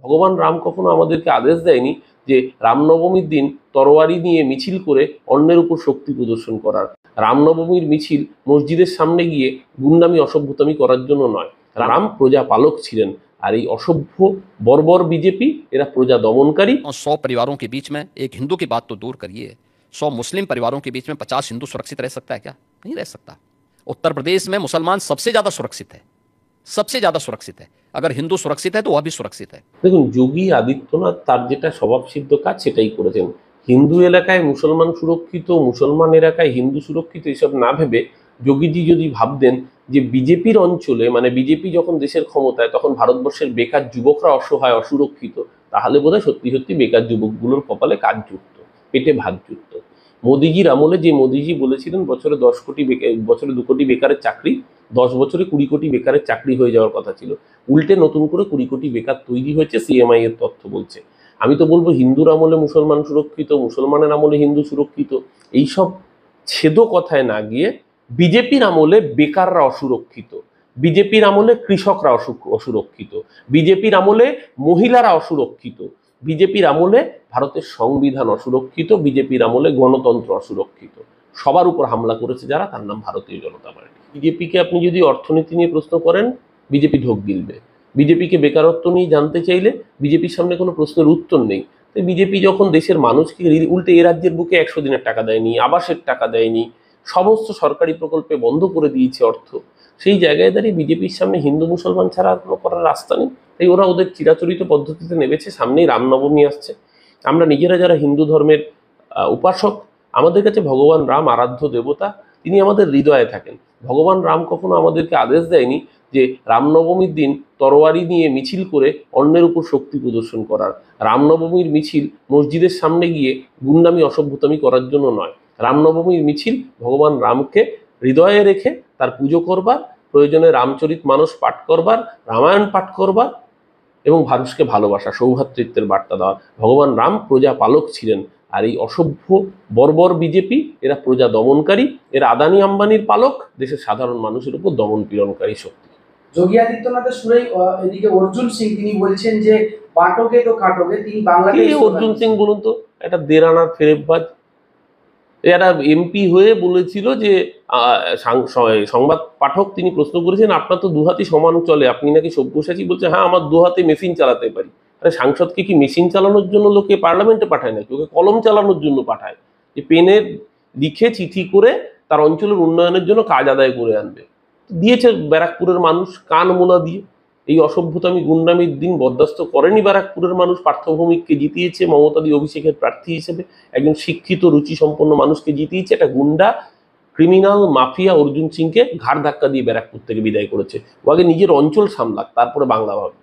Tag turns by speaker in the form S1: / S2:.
S1: ভগবান রাম কখনো আমাদেরকে আদেশ দেয়নি যে রামনবমীর দিন তরোয়ারি নিয়ে মিছিল করে অন্যের উপর শক্তি প্রদর্শন করার। রামনবমীর মিছিল মসজিদের সামনে গিয়ে গুন্ডামি অসভ্যতামি করার জন্য নয়। রাম প্রজা পালক ছিলেন, আর এই অসভ্য বর্বর বিজেপি এরা প্রজা দমনকারী।
S2: 100 परिवारों के बीच में एक हिंदू की बात तो दूर करिए, 100 मुस्लिम परिवारों के बीच में 50 हिंदू सुरक्षित रह सकता है क्या? नहीं रह सकता। उत्तर प्रदेश में मुसलमान सबसे ज्यादा सुरक्षित है, सबसे ज्यादा सुरक्षित है। अगर हिंदू सुरक्षित है तो वह भी सुरक्षित है।
S1: দেখুন, যোগী আদিত্যনাথ তার যেটা স্বভাবসিদ্ধ কাজ সেটাই করেছেন। হিন্দু এলাকায় মুসলমান সুরক্ষিত, মুসলমান এলাকায় হিন্দু সুরক্ষিত, এসব না ভেবে যোগীজি যদি ভাবতেন যে বিজেপির অঞ্চলে, মানে বিজেপি যখন দেশের ক্ষমতায়, তখন ভারতবর্ষের বেকার যুবকরা অসহায় অসুরক্ষিত, তাহলে বোধহয় সত্যি সত্যি বেকার যুবকগুলোর কপালে কাজ জুটত, পেটে ভাত জুটত। মোদিজির আমলে যে মোদিজি বলেছিলেন বছরে 2 কোটি বেকারের চাকরি, 10 বছরে 20 কোটি বেকারের চাকরি হয়ে যাওয়ার কথা ছিল, উল্টে নতুন করে 20 কোটি বেকার তৈরি হয়েছে, সিএমআই এর তথ্য বলছে। আমি তো বলবো হিন্দুর আমলে মুসলমান সুরক্ষিত, মুসলমানের আমলে হিন্দু সুরক্ষিত, এইসব ছেদো কথায় না গিয়ে বিজেপির আমলে বেকাররা অসুরক্ষিত, বিজেপির আমলে কৃষকরা অসুরক্ষিত, বিজেপির আমলে মহিলারা অসুরক্ষিত, বিজেপির আমলে ভারতের সংবিধান অসুরক্ষিত, বিজেপির আমলে গণতন্ত্র অসুরক্ষিত। সবার উপর হামলা করেছে যারা, তার নাম ভারতীয় জনতা পার্টি। বিজেপিকে আপনি যদি অর্থনীতি নিয়ে প্রশ্ন করেন, বিজেপি ঢোক গিলবে। বিজেপিকে বেকারত্ব নিয়ে জানতে চাইলে বিজেপির সামনে কোনো প্রশ্নের উত্তর নেই। তো বিজেপি যখন দেশের মানুষকে উল্টে এ রাজ্যের বুকে 100 দিনের টাকা দেয়নি, আবাসের টাকা দেয়নি, সমস্ত সরকারি প্রকল্পে বন্ধ করে দিয়েছে অর্থ, সেই জায়গায় দাঁড়িয়ে বিজেপির সামনে হিন্দু মুসলমান ছাড়া আর কোনো করার রাস্তা নেই। তাই ওরা ওদের চিরাচরিত পদ্ধতিতে নেমেছে। সামনেই রামনবমী আসছে। আমরা নিজেরা যারা হিন্দু ধর্মের উপাসক, আমাদের কাছে ভগবান রাম আরাধ্য দেবতা, তিনি আমাদের হৃদয়ে থাকেন। ভগবান রাম কখনো আমাদেরকে আদেশ দেয়নি যে রামনবমীর দিন তরোয়ারি নিয়ে মিছিল করে অন্যের উপর শক্তি প্রদর্শন করার। রামনবমীর মিছিল মসজিদের সামনে গিয়ে গুন্ডামি অসভ্যতামি করার জন্য নয়। রামনবমীর মিছিল ভগবান রামকে হৃদয়ে রেখে তার পুজো করবার, প্রয়োজনে রামচরিত মানস পাঠ করবার, রামায়ণ পাঠ করবার এবং মানুষকে ভালোবাসা, সৌভ্রাতৃত্বের বার্তা দেওয়া। ভগবান রাম প্রজা পালক ছিলেন, আর এই অসভ্য বর্বর বিজেপি এরা প্রজা দমনকারী, এরা আদানি আম্বানির পালক, দেশের সাধারণ মানুষের উপর দমন পীড়নকারী শক্তি।
S3: যোগী আদিত্যনাথের সুরেই এদিকে অর্জুন সিং তিনি বলছেন যে বাটোকে তো কাটোকে, তিনি বাংলাদেশ।
S1: অর্জুন সিং বলুন তো, একটা দেরানার ফেরেববাজ। এরা এমপি হয়ে বলেছিল যে সংবাদ পাঠক তিনি প্রশ্ন করেছেন, আপনার তো দুহাতি সমান চলে, আপনি নাকি সব্যসাচী। বলছে হ্যাঁ, আমার দুহাতে মেশিন চালাতে পারি। আরে সাংসদকে কি মেশিন চালানোর জন্য লোকে পার্লামেন্টে পাঠায় নাকি? ওকে কলম চালানোর জন্য পাঠায়, যে পেনে লিখে চিঠি করে তার অঞ্চলের উন্নয়নের জন্য কাজ আদায় করে আনবে। দিয়েছে ব্যারাকপুরের মানুষ কান মোলা দিয়ে। এই অসভ্যতামি গুন্ডামির দিন বরদাস্ত করেনি ব্যারাকপুরের মানুষ। পার্থভৌমিককে জিতিয়েছে মমতাদি অভিষেকের প্রার্থী হিসেবে, একজন শিক্ষিত রুচি সম্পন্ন মানুষকে জিতিয়েছে। একটা গুন্ডা ক্রিমিনাল মাফিয়া অর্জুন সিংকে ঘাড় ধাক্কা দিয়ে ব্যারাকপুর থেকে বিদায় করেছে। ও আগে নিজের অঞ্চল সামলাক, তারপরে বাংলা ভাবে।